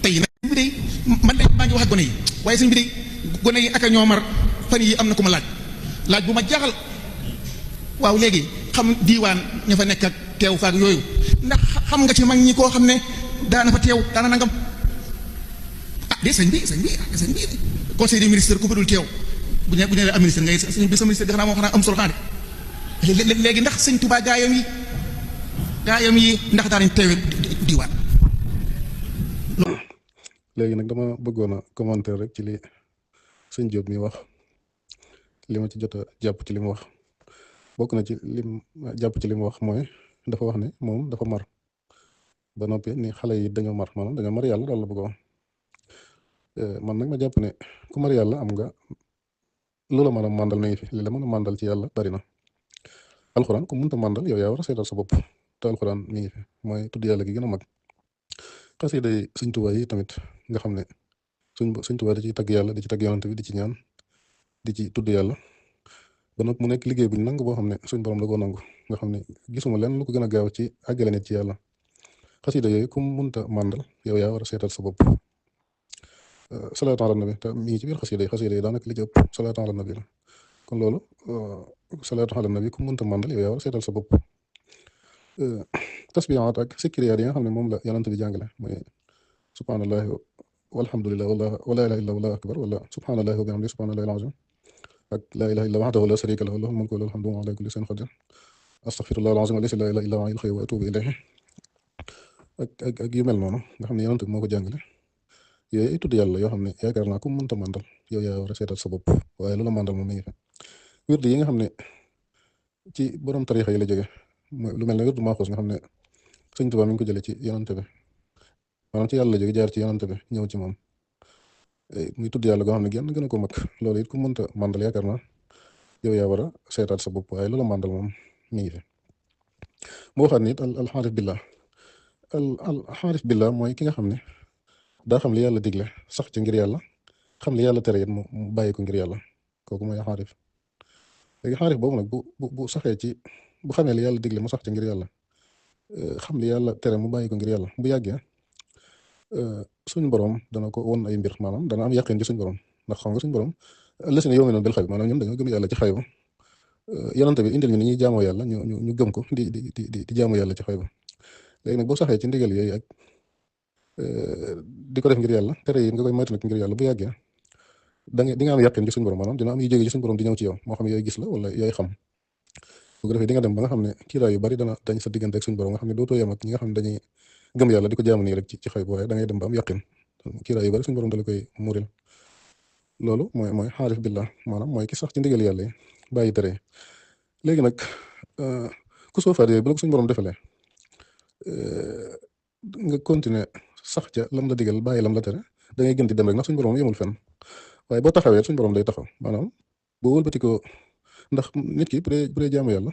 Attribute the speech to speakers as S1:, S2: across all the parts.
S1: tey nag bi day man de maa ngi wax ak gone yi waaye sëñ bi day gone yi ak a ñoo mar fan yi am na ku ma laaj bu ma jaaxal waaw léegi xam diiwaan ña fa nekk ak teew faak yooyu ndax xam nga ci mag ñi koo xam ne daana fa teew daana nangam de sëñ bi conseil des ministres ku fa dul teew bu ñu nee am ministre ngay sëñ bi sa ministre di xanaa moo xanaa am solo xanaa de léegi ndax sëñ Tuubaa gaayam yi ndax daanañ teewe diiwaan.
S2: léegi nag dama bëggoon a commenter rek ci li sëñ Diop mi wax li ma ci jot a jàpp ci li mu wax bokk na ci lim jàpp ci li mu wax mooy dafa wax ne moom dafa mar ba noppi ni xale yi dañoo mar maanaam dañoo mar yàlla daal la bëgg a wax man nag ma jàpp ne ku mar yàlla am nga lu la mën a màndal mi ngi fi li la mën a màndal ci yàlla bari na alxuraan ku mënta màndal yow yaa war a seetal sa bopp te alxuraan mi ngi fi mooy tudd yàlla gi gën a mag xasida yi Sëñ Tuubaa yi tamit nga xam ne Sëñ Tuubaa di ci tagg yàlla di ci tagg yonent bi di ci ñaan di ci tudd yàlla ba nag mu nekk liggéey bu ñu nangu boo xam ne suñ borom da koo nangu nga xam ne gisuma lenn lu ko gën a gaaw ci àggale nit ci yàlla xasida yooyu ku mënta màndal yow yaa war a seetal sa bopp salaatu ala nabi te mi ngi ci biir xasida yi daanaka li ci ëpp salaatu ala nabi la kon loolu salaatu ala nabi ku mënta màndal yow yaa war a seetal sa bopp tasbihaat ak sikriyaat yi nga xam ne moom la yonent bi jàngale mooy subhaanallahi walhamdulillah wala ilaha illa wallahu akbar wala subhaanallahi wa bihamdihi subhaanallahi al-azim ak laa ilaha illa wahdahu la sharika lahu lahul mulku wa lahul hamdu wa huwa ala kulli shay'in qadir astaghfirullah al-azim allazi la ilaha illa huwa al-hayyul qayyum wa atubu ilayhi ak yu mel noonu nga xam ne yonent bi moo ko jàngale yooyu ay tudd yàlla yoo xam ne yaakaar naa ku mënta màndal yow yaa war a seetal sa bopp waaye lu la màndal moom mi ngi fi wird yi nga xam ne ci borom tarixa yi la jóge lu mel ne wirdu Maaxuus nga xam ne Sëñ Tuubaa mi ngi ko jëlee ci yonante bi maanaam ci yàlla la jóge jaar ci yonante bi ñëw ci moom muy tudd yàlla goo xam ne genn gën a ko mag loolu it ku mënta màndal yaakaar naa yow yaa war a seetaat sa bopp waaye lu la màndal moom mi ngi fi moo waxaat nit al xaarif billah al xaarif billah mooy ki nga xam ne daa xam li yàlla digle sax ci ngir yàlla xam li yàlla tere it mu bàyyi ko ngir yàlla kooku mooy xaarif léegi xaarif boobu nag bu saxee ci bu xamee li yàlla digle mu sax ci ngir yàlla xam li yàlla tere mu bàyyi ko ngir yàlla bu yàggee suñ borom dana ko won ay mbir maanaam dana am yaqin ci suñ borom ndax xam nga suñ borom lasina yu'minuuna bil xayb maanaam ñun dañoo gëm yàlla ci xayba yonante bi indil ñu ni ñuy jaamoo yàlla ñu gëm ko di jaamoo yàlla ci xayba léegi nag boo saxee ci ndigal yooyu ak di ko def ngir yàlla tere yi nga koy moytu nag ngir yàlla bu yàggee di nga am yaqin ci suñ borom maanaam dina am yu jóge ci suñ borom di ñëw ci yow moo xam yooyu gis la wala yooyu xam bu ko defee di nga dem ba nga xam ne kiiraay yu bari dañ sa diggante ak suñ borom nga xam ne dootoo yem ak ñi nga xam ne dañuy gëm yàlla di ko jaamu nii rek ci xëy bu waaye da ngay dem ba am yaqin kiiraay yu bari suñ borom dala koy muuril loolu mooy xaarif billah maanaam mooy ki sax ci ndigal yàlla yi bàyyi tere léegi nag ku soofaat yooyu bu la ko suñ borom defalee nga continuer sax ca lam la digal bàyyi lam la tere da ngay gën di dem rek ndax suñ borom yemul fenn waaye boo taxawee suñ borom day taxaw maanaam boo wëlbati ko ndax nit ki bu dee jaamu yàlla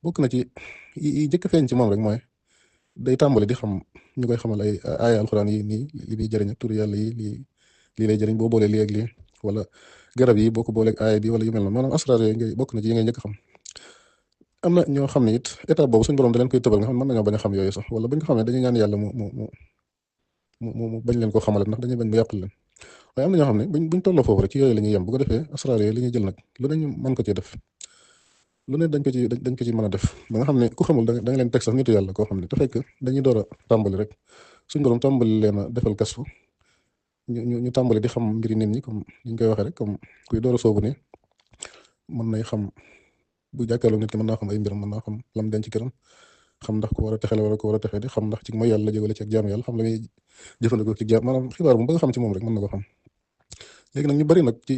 S2: bokk na ci yi njëkk a feeñ ci moom rek mooy day tàmbali di xam ñu koy xamal ay aaya alxuraan yi nii li muy jëriñ ak tur yàlla yi lii lay jëriñ boo boolee lii ak lii wala garab yi boo ko booleeg aaya bi wala yu mel noonu maanaam asraar yooyu ngay bokk na ci yi ngay njëkk xam am na ñoo xam ne it étape boobu suñ borom da leen koy tëbal nga xam ne mën nañoo bañ a xam yooyu sax wala buñ ko xamee dañuy ñaan yàlla mu bañ leen koo xamale ndax dañuy bañ mu yàqul leen waaye am na ñoo xam ne buñ tolloo foofu rek ci yooyu la ñuy yem bu ko defee asraar yooyu la ñuy jël nag lu ne ñu mën ko ci def lu ne dañ ko ci mën a def ba nga xam ne ku xamul da nga leen teg sax nitu yàlla koo xam ne te fekk dañuy door a tàmbali rek suñ borom tàmbali leen a defal kasfu ñu tàmbali di xam mbiri nit ñi comme ni ñu koy waxee rek comme kuy door a soobu ni mën nay xam bu jàkkaarloo nit ki mën naa xam ay mbiram mën naa xam lam denc ci këram xam ndax ko war a texele wala ko war a texee di xam ndax ci mooy yàlla jógale ci ak jaamu yàlla xam la muy jëfandikoo ci jaam maanaam xibaar bu bëgg xam ci moom rek mën na ko xam léegi nag ñu bari nag ci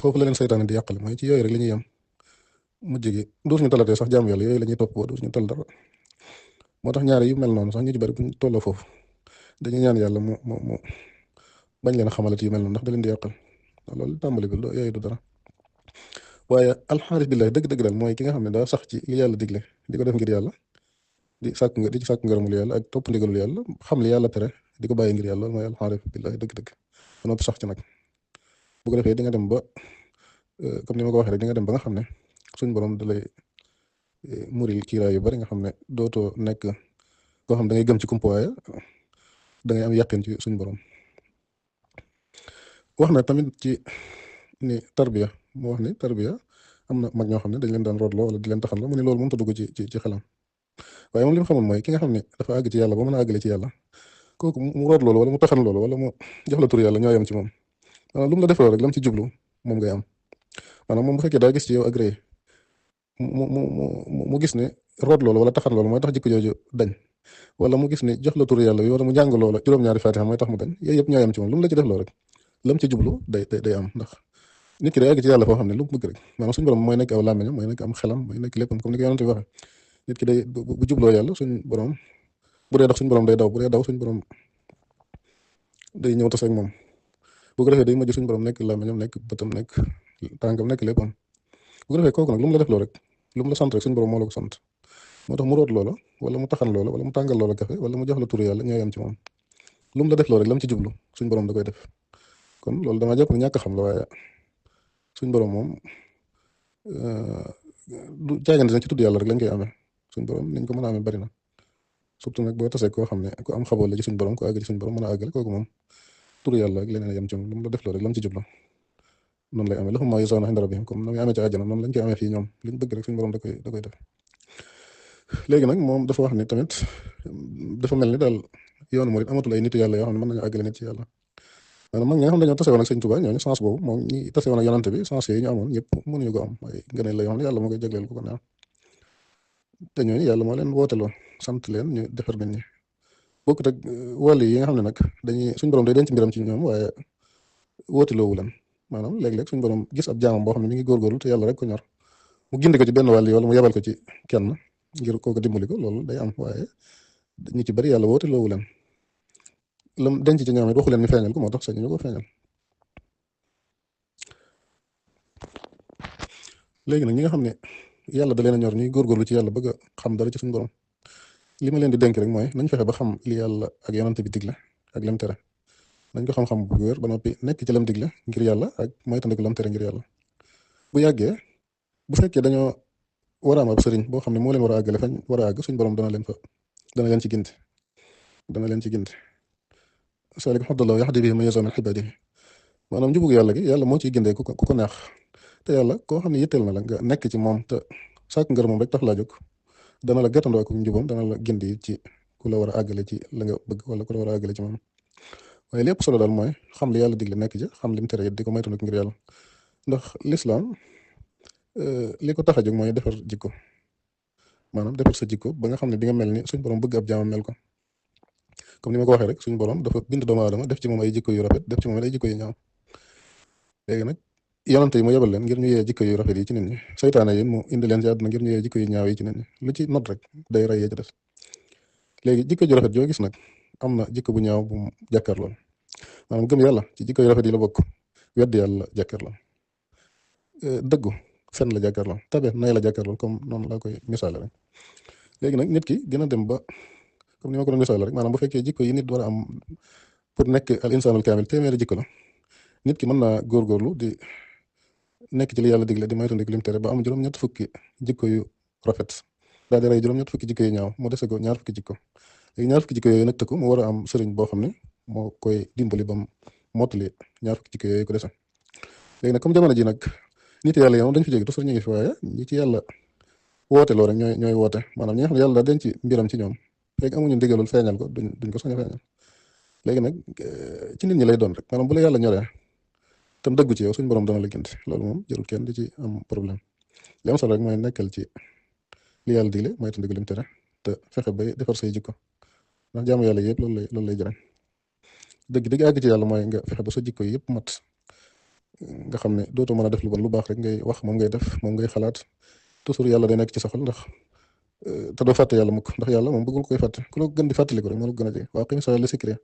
S2: foofu la leen saytaane di yàqale mooy ci yooyu rek la ñuy yem mujj gi dootuñu talatee sax jaamu yàlla yooyu la ñuy topp boo dootuñu tal dara moo tax ñaari yu mel noonu sax ñu ci bari buñ tolloo foofu dañuy ñaan yàlla mu bañ leen a xamalati yu mel noonu ndax da leen di yàqal loolu tàmbali bi yooyu du dara waaye alxaarif billahi dëgg-dëgg daal mooy ki nga xam ne daa sax ci li yàlla digle di ko def ngir yàlla di ci sàkk ngërëmul yàlla ak topp ndigalul yàlla xam li yàlla tere di ko bàyyi ngir yàlla loolu mooy alxaarif billahi dëgg-dëgg ba noppi sax ci nag bu ko defee di nga dem ba comme ni ma ko waxee rek di nga dem ba nga xam ne suñ borom da lay muril kiiraay yu bari nga xam ne dootoo nekk koo xam da ngay gëm ci kumpa waaye da ngay am yàqin ci suñ borom. wax na tamit ci ni tarbiya mu wax ni tarbiya am na mag ñoo xam ne dañ leen daan rootloo wala di leen taxanloo mu ne loolu mënut a dugg ci xelam waaye moom li mu xamul mooy ki nga xam ne dafa àgg ci yàlla ba mën a àggale ci yàlla kooku mu root loolu wala mu taxan loolu wala mu jox la tur yàlla ñoo yem ci moom maanaam lu mu la defloo rek lam ci jublu moom ngay am maanaam moom bu fekkee daa gis ci yow agré mu gis ne root loolu wala taxan loolu mooy tax jikko jooju dañ wala mu gis ne jox la tur yàlla bi wala mu jàng loola juróom-ñaari fatiha mooy tax mu dañ yooyu yëpp ñoo yem ci moom lu mu la ci defloo rek lam ci jublu day am ndax nit ki day àgg ci yàlla foo xam ne lu mu bëgg rek maanaam suñu borom mooy nekk aw làmmiñam mooy nekk am xelam mooy nekk léppam comme ni ko yonent bi waxee nit ki day bu jubloo yàlla suñ borom bu dee dox suñu borom day daw bu dee daw suñu borom day ñëw tase ak moom bu ko defee day mujj suñu borom nekk làmmiñam nekk bëtam nekk tànkam nekk léppam bu ko defee kooku nag lu mu la def loo rek lu mu la sant rek suñu borom moo la ko sant moo tax mu root loola wala mu taxan loola wala mu tàngal loola kafe wala mu jox la turu yàlla ñoo yem ci moom lu mu la def loo rek lam ci jublu suñu borom da koy def kon loolu dama jàpp ne ñàkk xam la waaye suñ borom moom du jaagante ne ci tudd yàlla rek lañ koy amee suñ borom niñ ko mën a amee bari na surtout nag boo tasee koo xam ne ku am xabool la ci suñ borom ku àgg ci suñ borom mën a àggale kooku moom turu yàlla ak leneen yem ci moom lu mu la def loo rek lam ci jublu noonu lay amee lahum maa yashaa'uuna 'inda rabbihim comme na muy amee ci àjjana noonu lañ koy amee fii ñoom liñ bëgg rek suñ borom da koy def léegi nag moom dafa wax ni tamit dafa mel ni daal yoonu murid amatul ay nitu yàlla yoo xam ne mën nañu àggale nit ci yàlla maanaam mag ñi nga xam ne dañoo tase woon ak sëñ Tuubaa ñooñu sens boobu moom ñi tase woon ak yonante bi sens yooyu ñu amoon ñëpp mënuñu ko am waaye ngëneel la yoo xam ne yàlla moo koy jagleel ku ko neex te ñooñu yàlla moo leen wooteloo sant leen ñu defar nit ñi bokkut ak wàll yi nga xam ne nag dañuy suñ borom day denc mbiram ci ñoom waaye wooteloowu leen maanaam léeg-léeg suñ borom gis ab jaamam boo xam ne mi ngi góorgóorlu te yàlla rek ko ñor mu gindi ko ci benn wàll yi wala mu yebal ko ci kenn ngir kooku dimbali ko loolu day am waaye ñu ci bari yàlla wooteloowu leen lam denc ci ñoom it waxu leen ni feeñal ko moo tax sañu ñu ko feeñal léegi nag ñi nga xam ne yàlla da leen a ñor ñuy góorgóorlu ci yàlla bëgg a xam dara ci suñu borom li ma leen di dénk rek mooy nañ fexe ba xam li yàlla ak yonante bi digle ak lam tere nañ ko xam-xam bu wér ba noppi nekk ci lam digle ngir yàlla ak moytandiku lam tere ngir yàlla bu yàggee bu fekkee dañoo war a am ab sëriñ boo xam ne moo leen war a àggale fañ war a àgg suñu borom dana leen ci gindi saalika fadlullaahi yahdi bihi man yashaa min ibaadihi maanaam njubug yàlla gi yàlla moo ciy gindee ku ko neex te yàlla koo xam ne yitteel na la nga nekk ci moom te sàkk ngër moom rek tax laa jóg dana la gàttandoo ak njubam dana la gindi ci ku la war a àggale ci la nga bëgg wala ku la war a àggale ci moom waaye lépp solo daal mooy xam li yàlla digle nekk ci xam lim tere it di ko moytandiku ngir yàlla ndax lislaam li ko tax a jóg mooy defar jikko maanaam defar sa jikko ba nga xam ne di nga mel ni suñ borom bëgg ab jaamam mel ko comme ni ma ko waxee rek suñu borom dafa bind doomu aadama def ci moom ay jikko yu rafet def ci moom ay jikko yu ñaaw léegi nag yonante yi mu yebal leen ngir ñu yee jikko yu rafet yi ci nit ñi saytaane yi mu indi leen ci àdduna ngir ñu yee jikko yu ñaaw yi ci nit ñi lu ci not rek day rey yee ci def léegi jikko ju rafet joo gis nag am na jikko bu ñaaw bu mu jàkkaarloo maanaam gëm yàlla ci jikko yu rafet yi la bokk weddi yàlla jàkkaarloo dëggu fen la jàkkaarloo tabe nay la jàkkaarloo comme noonu laa koy misaale rek léegi nag nit ki gën a dem ba comme ni ma ko doon misaale rek maanaam bu fekkee jikko yi nit war a am pour nekk al insaanul kaamil téeméeri jikko la nit ki mën naa góorgóorlu di nekk ci li yàlla digle di moytandiku lim tere ba am juróom-ñett fukki jikko yu rafet daal di rey juróom-ñett fukki jikko yu ñaaw mu dese ko ñaar fukki jikko léegi ñaar fukki jikko yooyu nag tëkku mu war a am sëriñ boo xam ne moo koy dimbali ba mu mottali ñaar fukki jikko yooyu ko dese léegi nag comme jamono ji nag nit yàlla yow dañ fi jóge toujours ñu ngi fi waaye ñi ci yàlla woote loo rek ñooy woote maanaam ñi nga xam ne yàlla daa denc mbiram ci ñoom fekk amuñu ndigalul feeñal ko duñ ko sañ a feeñal léegi nag ci nit ñi lay doon rek maanaam bu la yàlla ñoree tam dëggu ci yow suñu borom dana la gindi loolu moom jërul kenn di ci am problème li am solo rek mooy nekkal ci li yàlla digle mooy te ndigal lim tere te fexe bay defar say jikko ndax jaamu yàlla yëpp loolu lay jëriñ dëgg àgg ci yàlla mooy nga fexe ba sa jikko yëpp mat nga xam ne dootoo mën a def lu bon lu baax rek ngay wax moom ngay def moom ngay xalaat toujours yàlla day nekk ci sa xol ndax te doo fàtte yàlla mukk ndax yàlla moom bëggul koy fàtte ku la gën di fàttaliku rek moo la gën a jege waa qim salata li zikri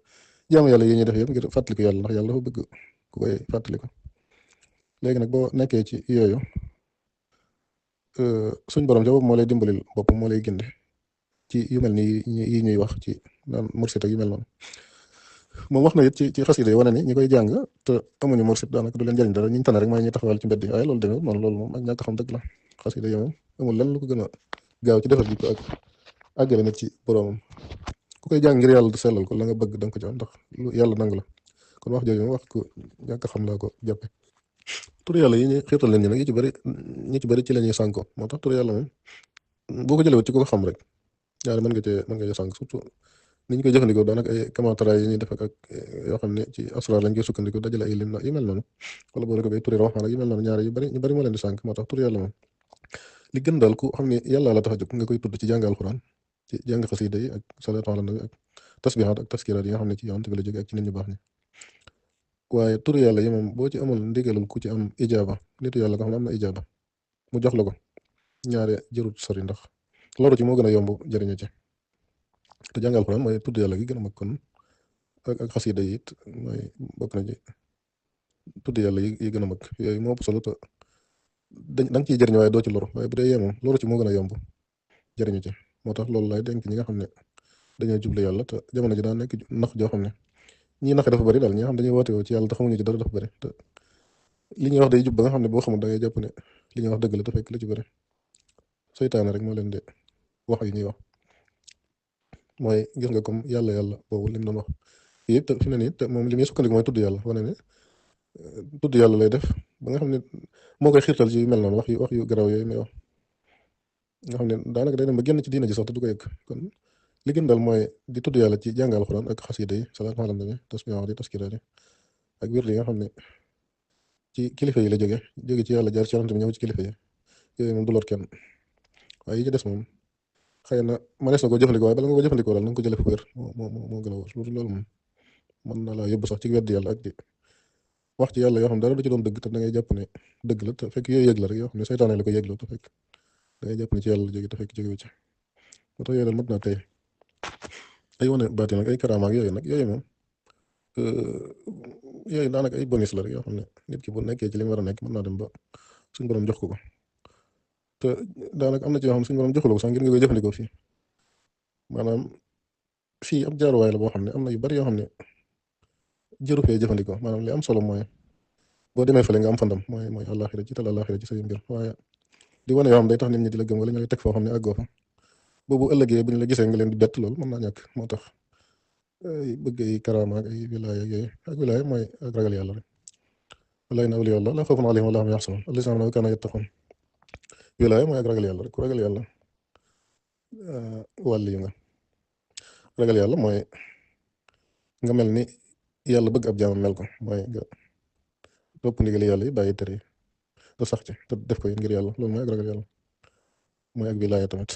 S2: jaamu yàlla yi ñuy def yëpp ngir fàttaliku yàlla ndax yàlla dafa bëgg ku koy fàttaliku léegi nag boo nekkee ci yooyu suñ borom ca boobu moo lay dimbalil boppam moo lay gindi ci yu mel ni yi ñuy wax ci naan mursit ak yu mel noonu moom wax na it ci xasida yi wane ni ñi koy jàng te amuñu mursit daanaka du leen jëriñ dara ñu tane rek mooy ñuy taxawal ci mbedd yi waaye loolu demee noonu loolu moom ak ñàkk xam dëgg la xasida yi moom amul lenn lu ko gën a gaaw ci defar jikko ak àggale nit ci boroomam ku koy jàng ngir yàlla di sellal ko la nga bëgg da nga ko ci am ndax lu yàlla nangu la kon wax jooju moom wax ko ñàkk xam laa ko jàppe tur yàlla yi ñu xiirtal leen ñi nag ñi ci bëri ci la ñuy sànko moo tax tur yàlla moom boo ko jëlewut ci ko xam rek ñaari mën nga cee sànk surtout ni ñu koy jëfandikoo daanaka ay commentaire yi ñuy def ak yoo xam ne ci asrar lañ koy sukkandiku dajale ay lim yu mel noonu wala boole ko ay turi rawaxaan ak yu mel noonu ñaari ñu bëri moo leen di sànk moo tax tur yàlla moom li gën daal ku xam ne yàlla la tax a jóg nga koy tudd ci jàng alxuraan ci jàng xasida yi ak salaatu ala nabi ak tasbihaat ak taskiraat yi nga xam ne ci yonent bi la jóge ak ci nit ñu baax ñi waaye tur yàlla yi moom boo ci amul ndigalul ku ci am ijaaba nitu yàlla nga xam ne am na ijaaba mu jox la ko ñaare jërut sori ndax loru ci moo gën a yomb jëriñu ci te jàng alxuraan mooy tudd yàlla gi gën a mag kon ak xasida yi it mooy bokk na ci tudd yàlla yi gën a mag yooyu moo ëpp solo te da nga ciy jëriñ waaye doo ci loru waaye bu dee yee moom loru ci moo gën a yomb jëriñu ci moo tax loolu lay dénk ñi nga xam ne dañoo jublu yàlla te jamono ji daa nekk nax joo xam ne ñii naxe dafa bëri daal ñi nga xam dañuy woote woo ci yàlla te xamuñu ci dara dafa bëri te li ñuy wax day jub ba nga xam ne boo xamul da ngay jàpp ne li ñuy wax dëgg la te fekk la ci bëri seytaane rek moo leen di wax yi ñuy wax mooy gis nga comme yàlla boobu lim doon wax yëpp te fi mu ne nii te moom li muy sukkandiku mooy tudd yàlla wane ne tudd yàlla lay def ba nga xam ne moo koy xiirtal ci yu mel noonu wax yu garaw yooyu may wax nga xam ne daanaka day dem ba génn ci diina ji sax te du ko yëg kon li gën daal mooy di tudd yàlla ci jàng alxuraan ak xasida yi salaatu ala nabi tasbihaat yi taskiraat yi ak wird yi nga xam ne ci kilifa yi la jóge ci yàlla jaar ci yonent bi ñëw ci kilifa yi yooyu moom du lor kenn waaye yi ci des moom xëy na mënees na ko jëfandikoo waaye bala nga ko jëfandikoo daal na nga ko jëlee fu wér moo gën a wóor loolu moom mën na laa yóbbu sax ci weddi yàlla ak di wax ci yàlla yoo xam ne dara du ci doon dëgg te da ngay jàpp ne dëgg la te fekk yooyu yëg la rek yoo xam ne seytaane la ko yëgloo te fekk da ngay jàpp ne ci yàlla la jóge te fekk jóge ci moo tax yooyu daal mat naa tey ay wane baati nag ay karaama ak yooyu moom yooyu daanaka ay bonus la rek yoo xam ne nit ki bu nekkee ci li mu war a nekk mën naa dem ba suñu borom jox ko te daanaka am na ci yoo xam ne suñu borom joxuloo ko sax ngir nga koy jëfandikoo fii maanaam fii ab jaaruwaay la boo xam ne am na yu bari yoo xam ne jëru fee jëfandikoo maanaam li am solo mooy boo demee fële nga am fandam mooy àllaaxira ci tal àllaaxira ci say mbir waaye di wane yoo xam day tax nit ñi di la gëm wala ñooy teg foo xam ne àggoo fa boobu ëllëgee bu ñu la gisee nga leen di bett loolu mën naa ñàkk moo tax bëgg ay karaama ak ay wilaaya yooyu ak wilaaya mooy ak ragal yàlla rek wallaahi inna awliyaa llaahi laa xawfun alayhim wa laa hum yaxzanuun allaziina aamanuu wa kaanuu yattaquun wilaaya mooy ak ragal yàlla rek ku ragal yàlla wàlli yu nga ragal yàlla mooy nga mel ni yàlla bëgg ab jaamam mel ko mooy nga topp ndigali yàlla yi bàyyi tere yi te sax ci te def ko ngir yàlla loolu mooy ak ragal yàlla mooy ak wilaaya tamit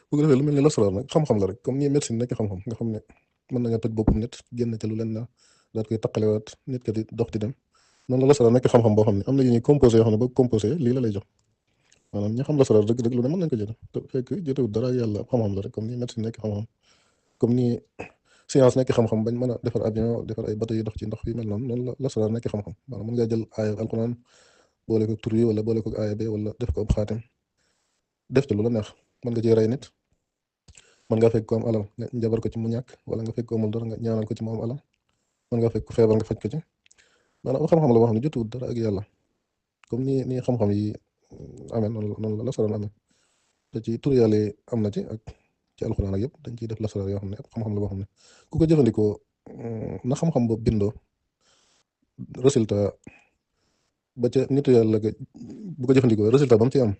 S2: bu ko defee lu mel ni lasaraar nag xam-xam la rek comme ni médecine nekk xam-xam nga xam ne mën nañoo toj boppam nit génn ca lu leen la daal koy taqalewaat nit ka di dox di dem noonu la lasaraar nekk xam-xam boo xam ne am na yu ñuy composé yoo xam ne boo composé lii la lay jox maanaam ñi xam lasaraar dëgg-dëgg lu ne mën nañ ko jël te fekk jotewut dara yàlla xam-xam la rek comme ni médecine nekk xam-xam comme ni science nekk xam-xam bañ mën a defar avion defar ay bateau yu dox ci ndox yu mel noonu la lasaraar nekk xam-xam maanaam mën ngaa jël aaya alquran boole ko tur yi wala boole ko aaya bi wala def ko ab xaatim def ci lu la neex mën nga ci rey nit mën nga fekk ko am alal nga njabar ko ci mu ñàkk wala nga fekk ko amul dara nga ñaanal ko ci mu am alal mën nga fekk ko feebar nga faj ko ci maanaam xam-xam la boo xam ne jotuwut dara ak yàlla comme ni xam-xam yi amee noonu la lasaraan amee te ci tur yàlla yi am na ci ak ci alxuraan ak yëpp dañ ciy def lasaraan yoo xam ne xam-xam la boo xam ne ku ko jëfandikoo na xam-xam boobu bindoo résultat ba ca nitu yàlla ga bu ko jëfandikoo résultat ba mu ci am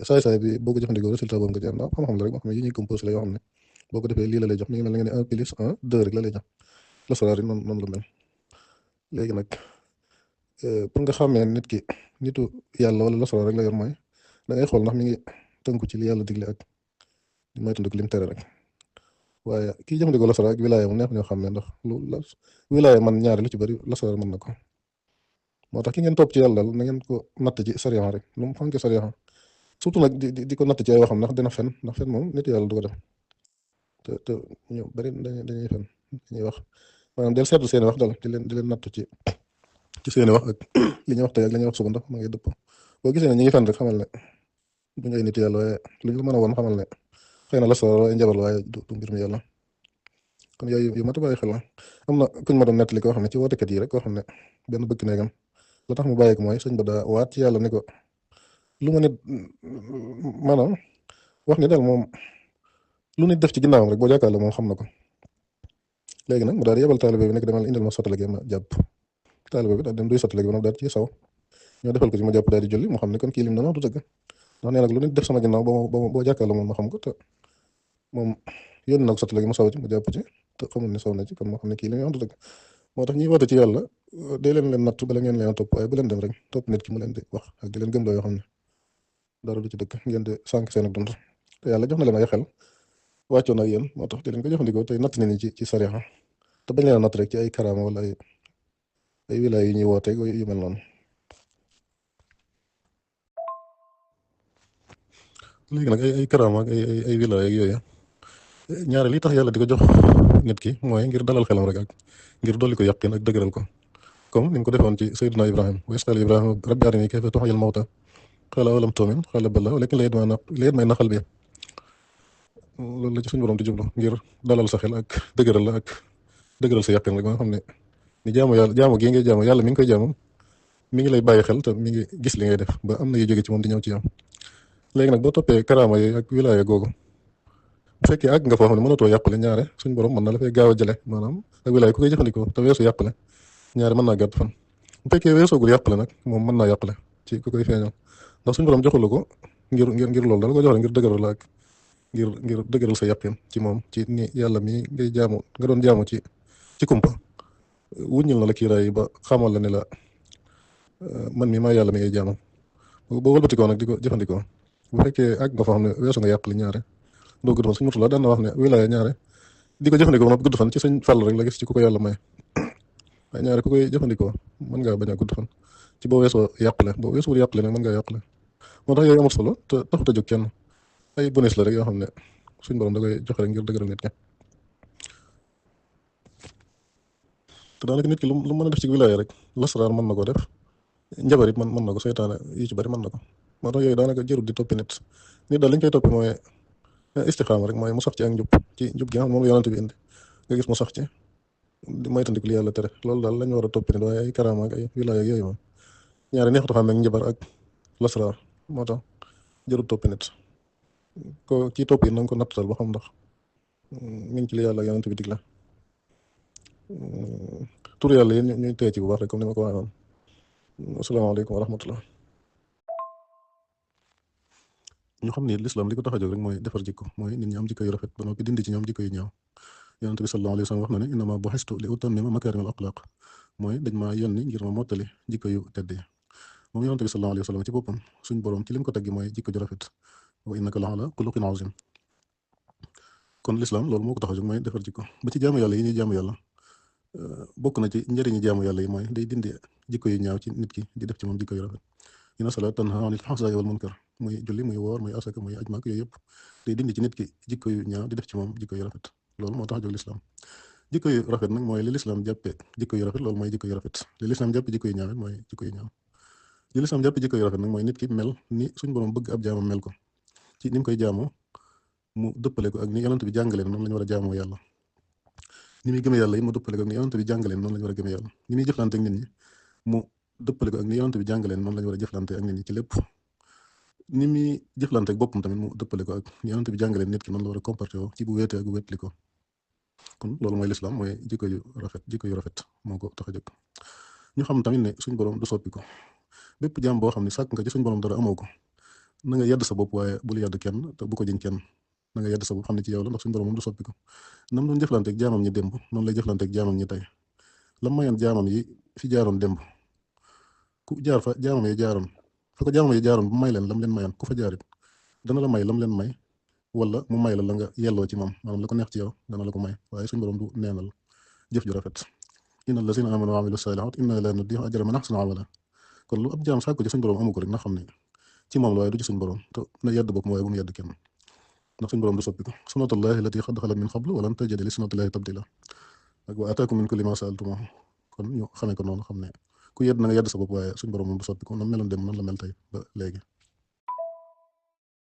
S2: saay-saay bi boo ko jëfandikoo résultat boobu nga ci am ndax xam-xam la rek boo xam ne yi ñuy composé la yoo xam ne boo ko defee lii la lay jox mi ngi mel ne nga ne 1 plus 1 2 rek la lay jox lasaraar yi noonu la mel léegi nag pour nga xàmmee nit ki nitu yàlla wala lasaraar rek la yor mooy da ngay xool ndax mi ngi tënku ci li yàlla digle ak di moytandiku lim tere rek waaye kii jëfandikoo lasaraar ak wilaaya mu neex ñoo xam ne ndax lu wilaaya man ñaari lu ci bëri lasaraar mën na ko moo tax ki ngeen topp ci yàlla daal na ngeen ko natt ci sariya rek lu mu fonke sariya surtout nag di ko natt ci ay waxam ndax dina fen ndax fen moom nitu yàlla du ko def te ñu bëri dañuy fen dañuy wax maanaam del seetlu seeni wax daal di leen nattu ci seeni wax ak li ñuy wax tey ak li ñuy wax suba ndax ma ngi dëpp boo gisee ne ñu ngi fen rek xamal ne duñu ay nit yàlla waaye luñ la mën a woon xamal ne xëy na la solo waaye njabar la waaye du mbir mi yàlla kon yooyu yu mat a bàyyi xel la am na kuñ ma doon nettali koo xam ne ci wootekat yi rek koo xam ne benn bëkk neegam la tax mu bàyyi ko mooy sëñ ba daa waat ci yàlla ni ko lu ma nit maanaam wax ni daal moom lu nit def ci ginnaawam rek boo jàkkaarloo moom xam na ko. léegi nag mu daal di yebal taalibe bi nekk demal indil ma sottale gi ma jàpp. taalibe bi daal dem duy sottale gi ba nag daal ci saw ñoo defal ko ci ma jàpp daal di julli mu xam ne kon kii lim na du dëgg ndax nee nag lu nit def sama ginnaaw boo jàkkaarloo moom ma xam ko te moom yónni na ko sottale gi mu saw ci mu jàpp ci te xamul ne saw na ci kon moo xam ne kii li nga wax du dëgg moo tax ñuy woote ci yàlla day leen natt bala ngeen leen topp waaye bu leen dem rek topp nit ki mu leen di wax ak di leen gëmloo yoo xam ne dara du ci dëgg ngeen di sànq seen ak dund te yàlla jox na leen ay xel wàccoon ak yéen moo tax di leen ko jëfandikoo tey natt nit ñi ci sariya te bañ leen a natt rek ci ay karaama wala ay wilaay yu ñuy woote yu mel noonu. léegi nag ay karaama ak ay wilaay ak yooyu ñaare li tax yàlla di ko jox nit ki mooy ngir dalal xelam rek ak ngir dolli ko yaqin ak dëgëral ko comme ni mu ko defoon ci Seydina Ibrahim wa iz qaala Ibrahima rabbi arinii kayfa tuhyil mawtaa qaala awalam tu'min qaala balaa walaakin liyatma'inna qalbii loolu la ci suñu borom di jublu ngir dalal sa xel ak dëgëral la ak dëgëral sa yaqin rek nga xam ne ni jaamu gii ngay jaamu yàlla mi ngi koy jaamu mi ngi lay bàyyi xel te mi ngi gis li ngay def ba am na yu jóge ci moom di ñëw ci yow. léegi nag boo toppee karaama yooyu ak wilaaya googu bu fekkee àgg nga foo xam ne mënatoo yàqule ñaare suñu borom mën na la fay gaaw a jële maanaam ak wilaaya ku koy jëfandikoo te weesu yàqule ñaare mën naa gàtt fan bu fekkee weesoogul yàqule nag moom mën naa yàqule ci ku koy feeñal ndax suñu borom joxul ko ngir loolu dala ko jox ngir dëgëral la ak ngir dëgëral sa yàqin ci moom ci ni yàlla mi ngay jaamu nga doon jaamu ci kumpa wuññil na la kiiraay yi ba xamal la ne la man mi maa yàlla mi ngay jaamu boo wëlbatikoo nag di ko jëfandikoo bu fekkee àgg nga foo xam ne weesu nga yàqule ñaare doo gudd fan suñu mutula daan na wax ne wilaaya ñaare di ko jëfandikoo ba gudd fan ci sëñ Fall rek la gis ci ku ko yàlla may waaye ñaare ku koy jëfandikoo mën ngaa bañ a gudd fan ci boo weesoo yàqule boo weesuwul yàqule nag mën ngaa yàqule moo tax yooyu amul solo te taxut a jóg kenn ay bonus la rek yoo xam ne suñ borom da koy joxe rek ngir dëgëral nit ki te daanaka nit ki lu mën a def ci wilaaya rek lasraar mën na ko def njabar it mën na ko seytaane yu ci bari mën na ko moo tax yooyu daanaka jërul di toppi nit daal li ñu koy toppi mooy istixaama rek mooy mu sax ci ak njub gi nga xam ne moom la yonent bi indi nga gis mu sax ci di moytandiku li yàlla tere loolu daal lañu war a toppi nit waaye ay karaama ak ay wilaaya ak yooyu moom ñaari neexatu xam ne njabar ak lasraar moo tax jërul toppi nit ko kii topp yi na nga ko nattatal ba xam ndax mi ngi ci li yàlla yonent bi digle tur yàlla yi ñuy teye ci bu baax rek comme ni ma ko waxee woon asalaamaaleykum wa rahmatullah ñu xam ni lislaam li ko tax a jóg rek mooy defar jikko mooy nit ñi am jikko yu rafet ba noppi dindi ci ñoom jikko yu ñaaw yonent bi sallallahu alayhi wa sallam wax na ne innamaa bu'istu li utammima makaarimal axlaaq mooy dañ maa yónni ngir ma mottali jikko yu tedd yi moom yonent bi sallallahu alayhi wa sallam ci boppam suñ borom ci lim ko teggi mooy jikko ju rafet wa innaka la ala xuluqin azim kon lislaam loolu moo ko tax a jóg mooy defar jikko ba ci jaamu yàlla yi ñuy jaamu yàlla bokk na ci njëriñu jaamu yàlla yi mooy day dindi jikko yu ñaaw ci nit ki di def ci moom jikko yu rafet inna salaata tanhaa anil fahshaa'i wal munkar muy julli muy woor muy asaka muy aj maak yooyu yëpp day dindi ci nit ki jikko yu ñaaw di def ci moom jikko yu rafet loolu moo tax a jóg lislaam jikko yu rafet nag mooy li lislaam jàppe jikko yu rafet loolu mooy jikko yu rafet li lislaam jàppe jikko yu ñaaw mooy jikko yu ñaaw li lislaam jàppe jikko yu rafet nag mooy nit ki mel ni suñ borom bëgg ab jaamam mel ko ci ni mu koy jaamoo mu dëppale ko ak ni yonent bi jàngalee noonu la ñu war a jaamoo yàlla ni muy gëmee yàlla yi mu dëppale ko ak ni yonent bi jàngalee noonu la ñu war a gëmee yàlla ni muy jëflante ak nit ñi mu dëppale ko ak ni yonent bi jàngalee noonu la ñu war a jëflante ak nit ñi ci lépp ni muy jëflante ak boppam tamit mu dëppale ko ak ni yonent bi jàngalee nit ki noonu la war a comporté woo ci bu wéetee ak bu wéetli ko kon loolu mooy lislaam mooy jikko yu rafet moo ko tax a jóg ñu xam tamit ne suñ borom du soppi ko bépp jaam boo xam ne sàkk nga ci suñ borom dara amoo ko na nga yedd sa bopp waaye bul yedd kenn te bu ko jëñ kenn na nga yedd sa bopp xam ne ci yow la ndax suñu borom moom du soppi ko nam doon jëflanteeg jaamam ñi démb noonu lay jëflanteeg jaamam ñi tey lam mayoon jaamam yi fi jaaroon démb ku jaar fa jaamam yi jaaroon fa ko jaamam yi jaaroon bu may leen lam leen mayoon ku fa jaarit dana la may lam leen may wala mu may la nga yelloo ci moom maanaam la ko neex ci yow dana la ko may waaye suñu borom du neenal jëf ju rafet inna allazina amanu wa amilu salihat inna la nudii'u ajra man ahsana amala kon lu ab jaam sàkku ci suñu borom amu ko rek na xam ne ci moom la waaye du ci suñu borom te na yedd bopp waaye bu mu yedd kenn ndax suñu borom du soppi ko sunnatullahi allati qad xalat min qablu wa lan tajida li sunnatillahi tabdila ak wa ataakum min kulli ma sa'altumuhu kon ñu xamee ko noonu xam ne ku yedd na nga yedd sa bopp waaye suñu borom moom du soppi ko nam meloon dem noonu la mel tey ba léegi